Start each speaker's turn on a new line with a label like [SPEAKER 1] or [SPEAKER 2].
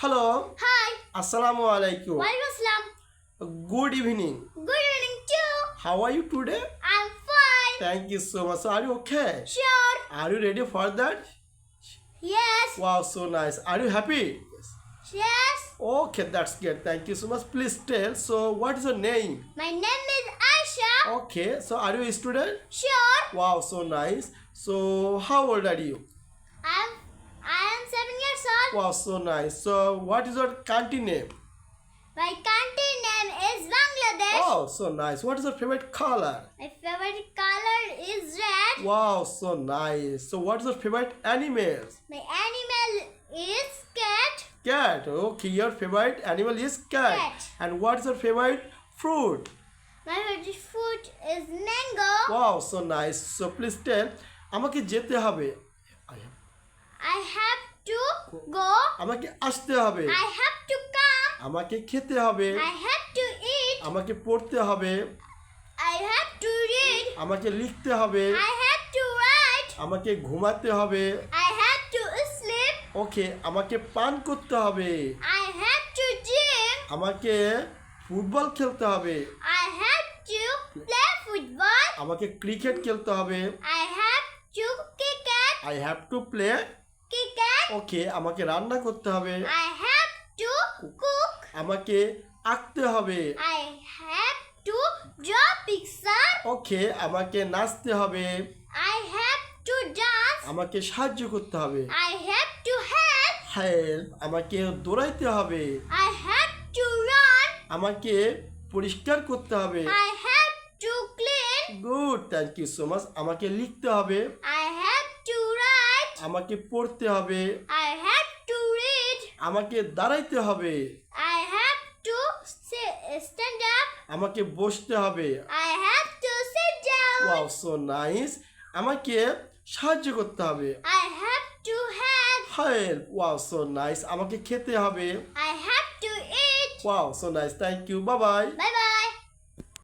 [SPEAKER 1] Hello.
[SPEAKER 2] Hi.
[SPEAKER 1] Assalamu alaikum.
[SPEAKER 2] Walaikum assalam.
[SPEAKER 1] Good evening.
[SPEAKER 2] Good evening too.
[SPEAKER 1] How are you today?
[SPEAKER 2] I'm fine.
[SPEAKER 1] Thank you so much. So are you okay?
[SPEAKER 2] Sure.
[SPEAKER 1] Are you ready for that?
[SPEAKER 2] Yes.
[SPEAKER 1] Wow, so nice. Are you happy?
[SPEAKER 2] Yes.
[SPEAKER 1] Okay, that's good. Thank you so much. Please tell. So what is your name?
[SPEAKER 2] My name is Aisha.
[SPEAKER 1] Okay. So are you a student?
[SPEAKER 2] Sure.
[SPEAKER 1] Wow, so nice. So how old are you?
[SPEAKER 2] I am 7 years old.
[SPEAKER 1] Wow, so nice. So what is your country name?
[SPEAKER 2] My country name is Bangladesh.
[SPEAKER 1] Oh, so nice. What is your favorite color?
[SPEAKER 2] My favorite color is red.
[SPEAKER 1] Wow, so nice. So what is your favorite animals?
[SPEAKER 2] My animal is cat.
[SPEAKER 1] Cat. Okay, your favorite animal is cat.
[SPEAKER 2] Cat.
[SPEAKER 1] And what is your favorite fruit?
[SPEAKER 2] My favorite fruit is mango.
[SPEAKER 1] Wow, so nice. So please tell. আমাকে যেতে হবে।
[SPEAKER 2] I have to go.
[SPEAKER 1] আমাকে আসতে হবে।
[SPEAKER 2] I have to come.
[SPEAKER 1] আমাকে খেতে হবে।
[SPEAKER 2] I have to eat.
[SPEAKER 1] আমাকে পড়তে হবে।
[SPEAKER 2] I have to read.
[SPEAKER 1] আমাকে লিখতে হবে।
[SPEAKER 2] I have to write.
[SPEAKER 1] আমাকে ঘুমাতে হবে।
[SPEAKER 2] I have to sleep.
[SPEAKER 1] ওকে, আমাকে পান করতে হবে।
[SPEAKER 2] I have to drink.
[SPEAKER 1] আমাকে ফুটবল খেলতে হবে।
[SPEAKER 2] I have to play football.
[SPEAKER 1] আমাকে ক্রিকেট খেলতে হবে।
[SPEAKER 2] I have to cricket.
[SPEAKER 1] I have to play.
[SPEAKER 2] Cricket.
[SPEAKER 1] ওকে, আমাকে রান্না করতে হবে।
[SPEAKER 2] I have to cook.
[SPEAKER 1] আমাকে আঁকতে হবে।
[SPEAKER 2] I have to draw picture.
[SPEAKER 1] ওকে, আমাকে নাচতে হবে।
[SPEAKER 2] I have to dance.
[SPEAKER 1] আমাকে সাহায্য করতে হবে।
[SPEAKER 2] I have to help.
[SPEAKER 1] Help. আমাকে দৌড়াইতে হবে।
[SPEAKER 2] I have to run.
[SPEAKER 1] আমাকে পরিষ্কার করতে হবে।
[SPEAKER 2] I have to clean.
[SPEAKER 1] Good, thank you so much. আমাকে লিখতে হবে।
[SPEAKER 2] I have to write.
[SPEAKER 1] আমাকে পড়তে হবে।
[SPEAKER 2] I have to read.
[SPEAKER 1] আমাকে দাঁড়াইতে হবে।
[SPEAKER 2] I have to stand up.
[SPEAKER 1] আমাকে বসতে হবে।
[SPEAKER 2] I have to sit down.
[SPEAKER 1] Wow, so nice. আমাকে সাহায্য করতে হবে।
[SPEAKER 2] I have to help.
[SPEAKER 1] Help. Wow, so nice. আমাকে খেতে হবে।
[SPEAKER 2] I have to eat.
[SPEAKER 1] Wow, so nice. Thank you. Bye bye.
[SPEAKER 2] Bye bye.